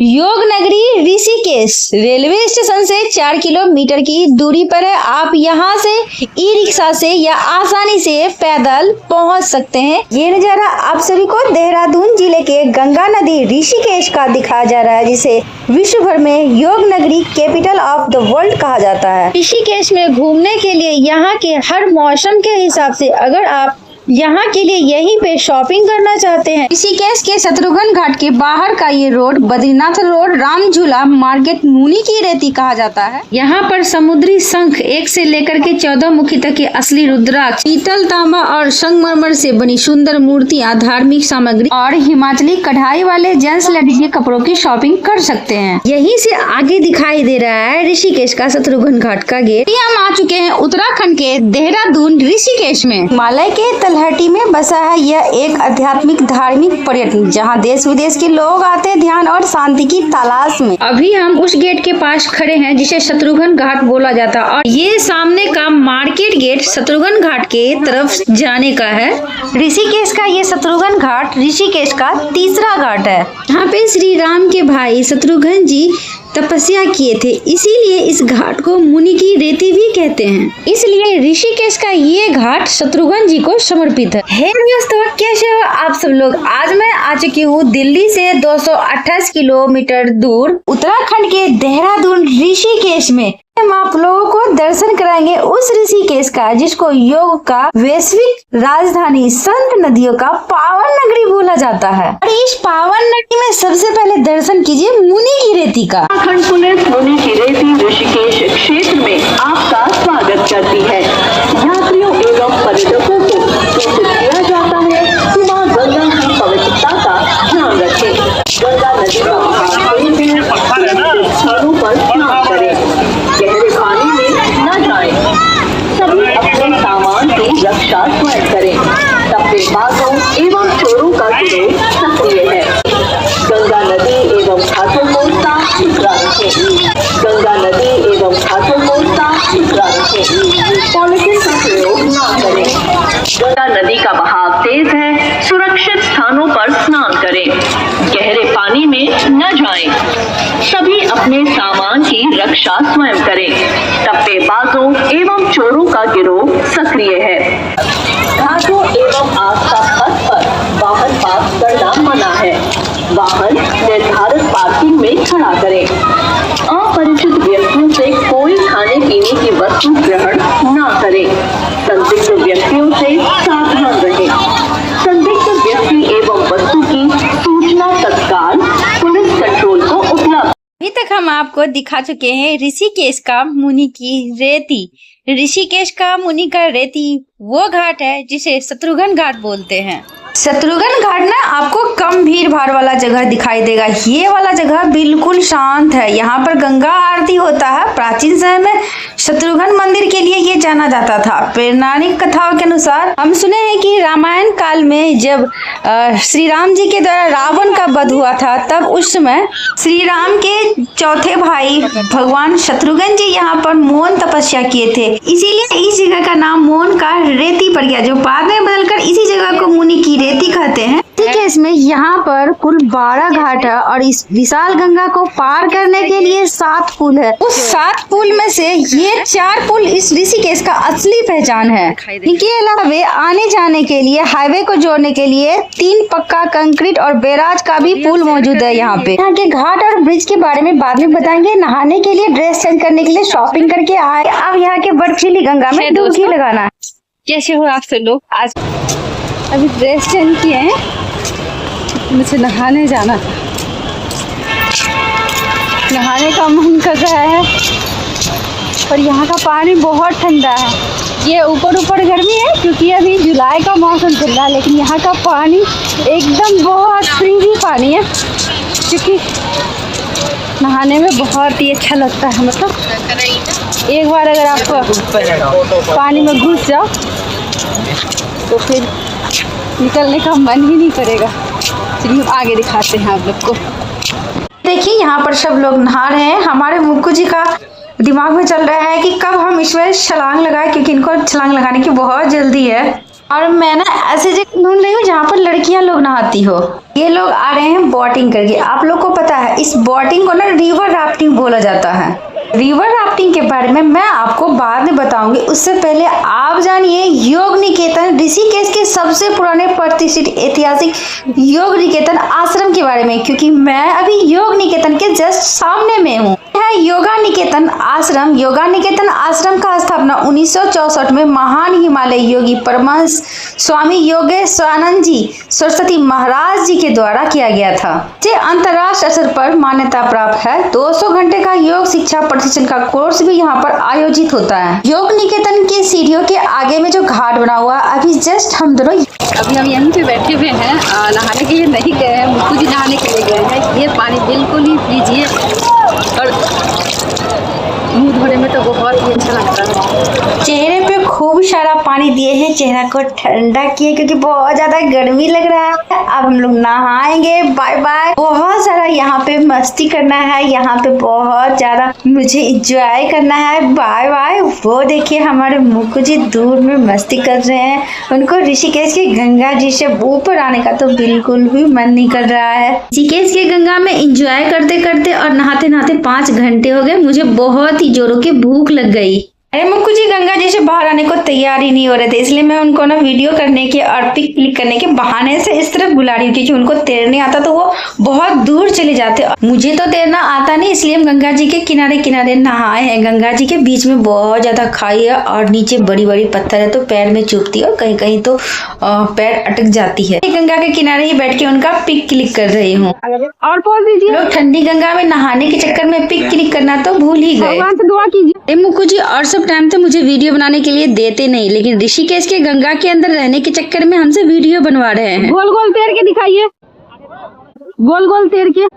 योग नगरी Rishikesh railway station से 4 किलोमीटर की दूरी पर है। आप यहाँ से ई रिक्शा से या आसानी से पैदल पहुँच सकते हैं। ये नज़ारा आप सभी को देहरादून जिले के गंगा नदी ऋषिकेश का दिखाया जा रहा है, जिसे विश्व भर में योग नगरी कैपिटल ऑफ द वर्ल्ड कहा जाता है। ऋषिकेश में घूमने के लिए यहाँ के हर मौसम के हिसाब से अगर आप यहाँ के लिए यहीं पे शॉपिंग करना चाहते हैं। ऋषिकेश के शत्रुघ्न घाट के बाहर का ये रोड बद्रीनाथ रोड राम झूला मार्केट मुनि की रेती कहा जाता है। यहाँ पर समुद्री शंख 1 से लेकर के 14 मुखी तक के असली रुद्राक्ष, पीतल, तांबा और संगमरमर से बनी सुंदर मूर्तियाँ, धार्मिक सामग्री और हिमाचली कढ़ाई वाले जेंट्स लेडीज के कपड़ों की शॉपिंग कर सकते हैं। यहीं से आगे दिखाई दे रहा है ऋषिकेश का शत्रुघ्न घाट का गेट। हम आ चुके हैं उत्तराखंड के देहरादून ऋषिकेश में। हिमालय के तलहटी में बसा है यह एक आध्यात्मिक धार्मिक पर्यटन, जहां देश विदेश के लोग आते हैं ध्यान और शांति की तलाश में। अभी हम उस गेट के पास खड़े हैं जिसे शत्रुघ्न घाट बोला जाता है, और ये सामने का मार्केट गेट शत्रुघ्न घाट के तरफ जाने का है। ऋषिकेश का ये शत्रुघ्न घाट ऋषिकेश का तीसरा घाट है। यहाँ पे श्री राम के भाई शत्रुघ्न जी तपस्या किए थे, इसीलिए इस घाट को मुनि की रेती भी कहते हैं। इसलिए ऋषिकेश का ये घाट शत्रुघ्न जी को समर्पित है। हे दोस्तों, कैसे हो आप सब लोग? आज मैं आ चुकी हूँ दिल्ली से 228 किलोमीटर दूर उत्तराखंड के देहरादून ऋषिकेश में। हम आप लोगों को दर्शन कराएंगे उस ऋषिकेश का जिसको योग का वैश्विक राजधानी, संत नदियों का पावन नगरी बोला जाता है। और इस पावन नगरी में सबसे पहले दर्शन कीजिए मुनि की रेती का। उत्तराखंड पुलिस मुनि की रेती ऋषिकेश क्षेत्र में आपका स्वागत करती है। यात्रियों एवं पर्यटकों को सूचित किया जाता है कि मां गंगा की पवित्रता का ध्यान रखें। गंगा नदी का स्थानों पर स्नान करें, गहरे पानी में न जाएं, सभी अपने सामान की रक्षा स्वयं करें। तप्पेबाजों एवं चोरों का गिरोह सक्रिय है। गंगा नदी एवं घाटों को साफ सुथरा रखें। गंगा नदी एवं घाटों को साफ सुथरा रखें। पॉलिथीन का प्रयोग न करें। गंगा नदी का बहाव तेज है, सुरक्षित स्थानों पर स्नान करें, गहरे पानी में न जाएं, सभी अपने सामान की रक्षा स्वयं करें। टप्पेबाजों एवं चोरों का गिरोह सक्रिय है। घाटों एवं आसपास पथ पर वाहन पार्क करना मना है। वाहन निर्धारित पार्किंग में खड़ा करें। अपरिचित व्यक्तियों से कोई खाने पीने की वस्तु ग्रहण न करें। संदिग्ध व्यक्तियों से सावधान रहें। संदिग्ध व्यक्ति एवं वस्तु की सूचना तत्काल पुलिस कंट्रोल को उपलब्ध। अभी तक हम आपको दिखा चुके हैं ऋषिकेश का मुनि की रेती। ऋषिकेश का मुनि का रेती वो घाट है जिसे शत्रुघ्न घाट बोलते हैं। शत्रुघ्न घाट ना आपको कम भीड़ भाड़ वाला जगह दिखाई देगा। ये वाला जगह बिल्कुल शांत है। यहाँ पर गंगा आरती होता है। प्राचीन समय में शत्रुघ्न मंदिर के लिए ये जाना जाता था। पौराणिक कथाओं के अनुसार हम सुने हैं कि रामायण काल में जब श्री राम जी के द्वारा रावण का वध हुआ था, तब उस समय श्री राम के चौथे भाई भगवान शत्रुघ्न जी यहाँ पर मौन तपस्या किए थे। इसीलिए इस जगह का नाम मौन का रेती पड़ गया, जो बाद में बदलकर इसी जगह को मुनि की रेती कहते हैं। ऋषिकेश में यहाँ पर कुल 12 घाट है और इस विशाल गंगा को पार करने के लिए 7 पुल है। उस 7 पुल में से ये 4 पुल इस ऋषिकेश का असली पहचान है। इनके अलावा आने जाने के लिए, हाईवे को जोड़ने के लिए 3 पक्का कंक्रीट और बैराज का भी पुल मौजूद है। यहाँ पे यहाँ के घाट और ब्रिज के बारे में बाद में बताएंगे। नहाने के लिए, ड्रेस चेंज करने के लिए, शॉपिंग करके आए अब यहाँ के बर्फीली गंगा में डुबकी लगाना। कैसे हो आप सब लोग? आज अभी ड्रेस चेंज किए हैं, मुझे नहाने जाना था। नहाने का मन कर रहा है, पर यहाँ का पानी बहुत ठंडा है। ये ऊपर गर्मी है क्योंकि अभी जुलाई का मौसम चल रहा है, लेकिन यहाँ का पानी एकदम बहुत फ्रीजी पानी है, क्योंकि नहाने में बहुत ही अच्छा लगता है। मतलब एक बार अगर आप पानी में घुस जाओ तो फिर निकलने का मन ही नहीं करेगा। चलिए आगे दिखाते हैं आप लोग को। देखिए यहाँ पर सब लोग नहा रहे हैं। हमारे मुक्कू जी का दिमाग में चल रहा है कि कब हम इसमें छलांग लगाए, क्योंकि इनको छलांग लगाने की बहुत जल्दी है। और मैं ना ऐसे जगह ढूंढ रही हूँ जहाँ पर लड़कियां लोग नहाती हो। ये लोग आ रहे हैं बोटिंग करके। आप लोग को पता है इस बोटिंग को ना रिवर राफ्टिंग बोला जाता है। रिवर राफ्टिंग के बारे में मैं आपको बाद में बताऊंगी। उससे पहले आप जानिए योग निकेतन ऋषिकेश के सबसे पुराने प्रतिष्ठित ऐतिहासिक योग निकेतन आश्रम के बारे में, क्योंकि मैं अभी योग निकेतन के जस्ट सामने में हूँ। योगा निकेतन आश्रम। योगा निकेतन आश्रम का स्थापना 1964 में महान हिमालय योगी परमहंस स्वामी योगेश्वरानंद जी सरस्वती महाराज जी के द्वारा किया गया था। ये अंतर्राष्ट्रीय स्तर पर मान्यता प्राप्त है। 200 घंटे का योग शिक्षा प्रशिक्षण का कोर्स भी यहाँ पर आयोजित होता है। योग निकेतन की सीढ़ियों के आगे में जो घाट बना हुआ अभी जस्ट हम दोनों अभी हम यहीं पे बैठे हुए हैं। नहाने के लिए नहीं गए हैं, मुझको जी नहाने के लिए गए हैं। ये पानी बिल्कुल ही फ्रीज है और मुँह धोने में तो बहुत ही अच्छा लगता है। चेहरे पे खूब सारा पानी दिए हैं, चेहरा को ठंडा किए क्योंकि बहुत ज्यादा गर्मी लग रहा है। अब हम लोग नहाएंगे। Bye bye. बहुत सारा यहाँ पे मस्ती करना है, यहाँ पे बहुत ज्यादा मुझे एंजॉय करना है। Bye bye. वो देखिए हमारे मुक्कू जी दूर में मस्ती कर रहे हैं। उनको ऋषिकेश के गंगा जी से ऊपर आने का तो बिल्कुल भी मन नहीं कर रहा है। ऋषिकेश के गंगा में एंजॉय करते करते और नहाते नहाते 5 घंटे हो गए। मुझे बहुत ही जोरों की भूख लग गई। अरे मुक्कू जी गंगा जी से बाहर आने को तैयार ही नहीं हो रहे थे, इसलिए मैं उनको ना वीडियो करने के और पिक क्लिक करने के बहाने से इस तरफ बुला रही हूँ, क्योंकि उनको तैरने आता तो वो बहुत दूर चले जाते। मुझे तो तैरना आता नहीं, इसलिए हम गंगा जी के किनारे किनारे नहाए हैं। गंगा जी के बीच में बहुत ज्यादा खाई है और नीचे बड़ी बड़ी पत्थर है, तो पैर में चुभती है और कहीं कहीं तो पैर अटक जाती है। गंगा के किनारे ही बैठ के उनका पिक क्लिक कर रही हूँ। और पोज दीजिए। लोग ठंडी गंगा में नहाने के चक्कर में पिक क्लिक करना तो भूल ही गए। भगवान से दुआ कीजिए। मुक्कू जी और सब टाइम तो मुझे वीडियो बनाने के लिए देते नहीं, लेकिन ऋषिकेश के गंगा के अंदर रहने के चक्कर में हमसे वीडियो बनवा रहे हैं। गोल गोल तैर के दिखाइए, गोल गोल तैर के।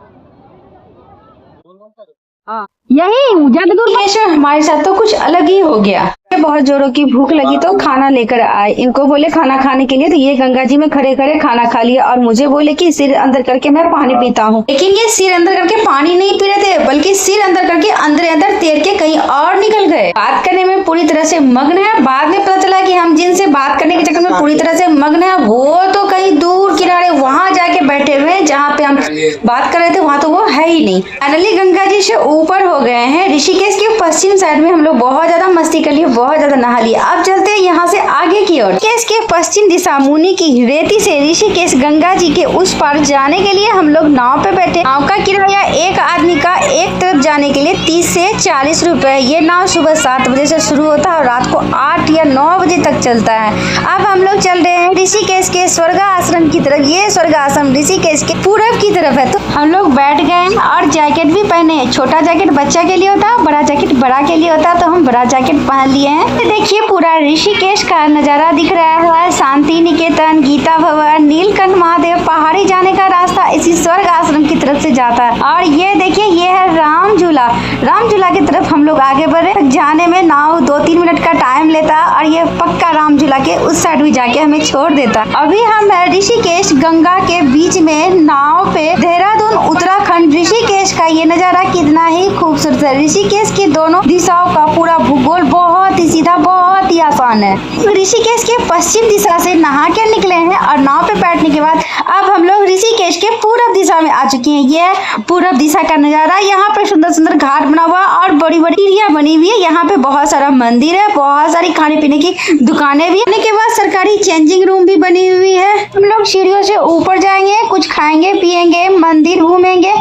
यही ज्यादा दूर। हमारे साथ तो कुछ अलग ही हो गया। बहुत जोरों की भूख लगी तो खाना लेकर आए। इनको बोले खाना खाने के लिए, तो ये गंगा जी में खड़े खड़े खाना खा लिया और मुझे बोले कि सिर अंदर करके मैं पानी पीता हूँ। लेकिन ये सिर अंदर करके पानी नहीं पी रहे थे, बल्कि सिर अंदर करके अंदर अंदर तैर के कहीं और निकल गए। बात करने में पूरी तरह से मग्न है। बाद में पता चला कि हम जिनसे बात करने के चक्कर में पूरी तरह से मग्न है, वो तो कहीं दूर किनारे वहां जाके बैठे हुए हैं जहाँ पे हम बात कर रहे थे, वहां तो वो है ही नहीं। फाइनली गंगा जी से ऊपर हो गए हैं। ऋषिकेश के पश्चिम साइड में हम लोग बहुत ज्यादा मस्ती कर लिए, बहुत ज्यादा नहा लिया। अब चलते हैं यहाँ से आगे की ओर। ऋषिकेश के पश्चिम दिशा मुनि की रेती से ऋषिकेश गंगा जी के उस पार जाने के लिए हम लोग नाव पे बैठे। नाव का किराया एक आदमी का एक तरफ जाने के लिए 30 से 40 रुपए। ये नाव सुबह 7 बजे से शुरू होता है और रात को 8 या 9 बजे तक चलता है। अब हम लोग चल रहे हैं ऋषिकेश के स्वर्ग आश्रम की तरफ। ये स्वर्ग आश्रम ऋषिकेश के पूरब की तरफ है। तो हम लोग बैठ गए और जैकेट भी पहने हैं। छोटा जैकेट बच्चा के लिए होता है, बड़ा जैकेट बड़ा के लिए होता है, तो हम बड़ा जैकेट पहन लिए हैं। देखिए पूरा ऋषिकेश का नजारा दिख रहा है। शांति निकेतन, गीता भवन, नीलकंठ महादेव, पहाड़ी जाने का रास्ता इसी स्वर्ग आश्रम की तरफ से जाता है। और ये देखिए ये है राम झूला। राम झूला की तरफ हम लोग आगे बढ़े। जाने में नाव 2-3 मिनट का टाइम लेता और ये पक्का राम झूला के उस साइड भी जाके हमें छोड़ देता। अभी हम ऋषिकेश गंगा के बीच में नाव पे। देहरादून उत्तराखंड ऋषिकेश का ये नजारा कितना ही खूबसूरत है। ऋषिकेश की दोनों दिशाओं का पूरा भूगोल बहुत ही सीधा, बहुत ही आसान है। ऋषिकेश के पश्चिम दिशा से नहा के निकले हैं और नाव पे बैठने के बाद अब हम लोग ऋषिकेश के पूरब दिशा में आ चुके हैं। ये पूरब दिशा का नजारा। यहाँ पे सुंदर सुंदर घाट बना हुआ और बड़ी बड़ी सीढ़ियां बनी हुई है। यहाँ पे बहुत सारा मंदिर है, बहुत सारी खाने पीने की दुकानें भी। आने के बाद सरकारी चेंजिंग रूम भी बनी हुई है। हम लोग सीढ़ियों से ऊपर जाएंगे, कुछ खाएंगे पिएंगे, मंदिर घूमेंगे।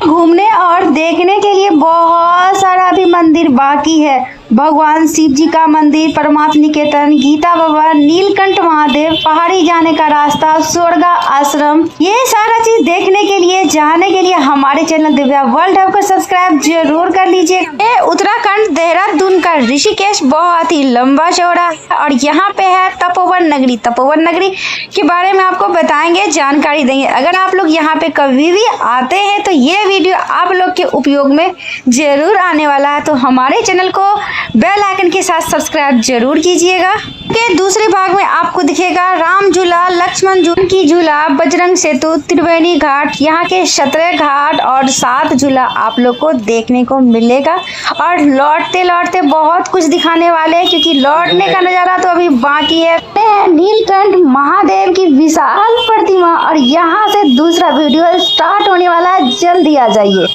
घूमने और देखने के लिए बहुत सारा भी मंदिर बाकी है। भगवान शिव जी का मंदिर, परमात्मा निकेतन, गीता भवन, नीलकंठ महादेव, पहाड़ी जाने का रास्ता, स्वर्ग आश्रम, ये सारा चीज देखने के लिए, जाने के लिए हमारे चैनल दिव्या वर्ल्ड हब को सब्सक्राइब जरूर कर लीजिए। ये उत्तराखंड देहरादून का ऋषिकेश बहुत ही लंबा चौड़ा है और यहाँ पे है तपोवन नगरी। तपोवन नगरी के बारे में आपको बताएंगे, जानकारी देंगे। अगर आप लोग यहाँ पे कभी भी आते हैं तो ये वीडियो आप लोग के उपयोग में जरूर आने वाला है। तो हमारे चैनल को बेल आइकन के साथ सब्सक्राइब जरूर कीजिएगा। के दूसरे भाग में आपको दिखेगा राम झूला, लक्ष्मण झूला की झूला, बजरंग सेतु, त्रिवेणी घाट, यहाँ के 17 घाट और 7 झूला आप लोग को देखने को मिलेगा। और लौटते लौटते बहुत कुछ दिखाने वाले हैं, क्योंकि लौटने का नज़ारा तो अभी बाकी है। नीलकंठ महादेव की विशाल प्रतिमा और यहाँ से दूसरा वीडियो स्टार्ट होने वाला है, जल्दी आ जाइए।